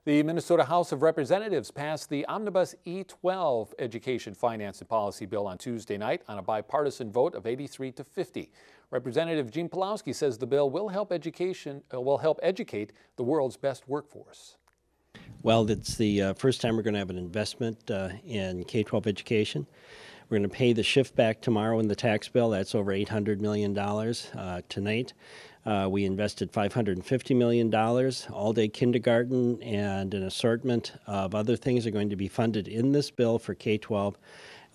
The Minnesota House of Representatives passed the Omnibus E12 Education Finance and Policy Bill on Tuesday night on a bipartisan vote of 83 to 50. Representative Gene Pawlowski says the bill will help educate the world's best workforce. Well, it's the first time we're going to have an investment in K-12 education. We're going to pay the shift back tomorrow in the tax bill. That's over $800 million tonight. We invested $550 million. All-day kindergarten and an assortment of other things are going to be funded in this bill for K-12.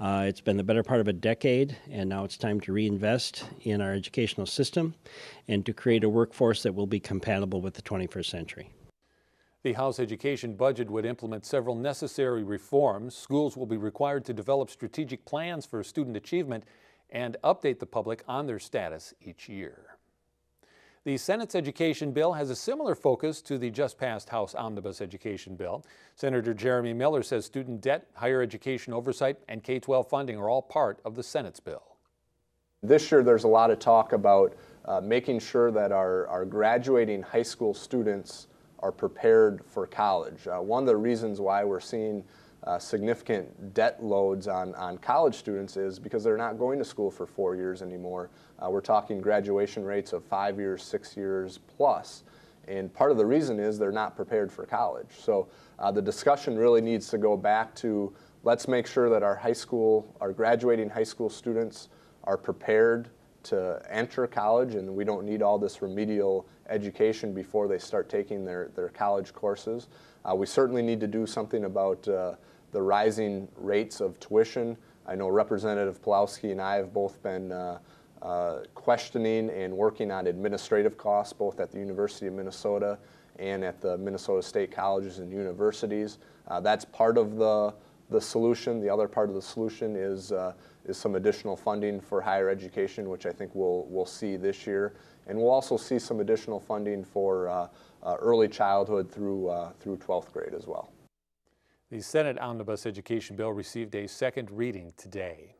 It's been the better part of a decade, and now it's time to reinvest in our educational system and to create a workforce that will be compatible with the 21st century. The House education budget would implement several necessary reforms. Schools will be required to develop strategic plans for student achievement and update the public on their status each year. The Senate's education bill has a similar focus to the just-passed House Omnibus education bill. Senator Jeremy Miller says student debt, higher education oversight, and K-12 funding are all part of the Senate's bill. This year there's a lot of talk about making sure that our graduating high school students are prepared for college. One of the reasons why we're seeing significant debt loads on college students is because they're not going to school for 4 years anymore. We're talking graduation rates of 5 years, 6 years plus. And part of the reason is they're not prepared for college. So the discussion really needs to go back to, let's make sure that our graduating high school students are prepared to enter college, and we don't need all this remedial education before they start taking their college courses. We certainly need to do something about the rising rates of tuition. I know Representative Pawlowski and I have both been questioning and working on administrative costs, both at the University of Minnesota and at the Minnesota State Colleges and Universities. That's part of the solution. The other part of the solution is some additional funding for higher education, which I think we'll see this year. And we'll also see some additional funding for early childhood through 12th grade as well. The Senate Omnibus Education Bill received a second reading today.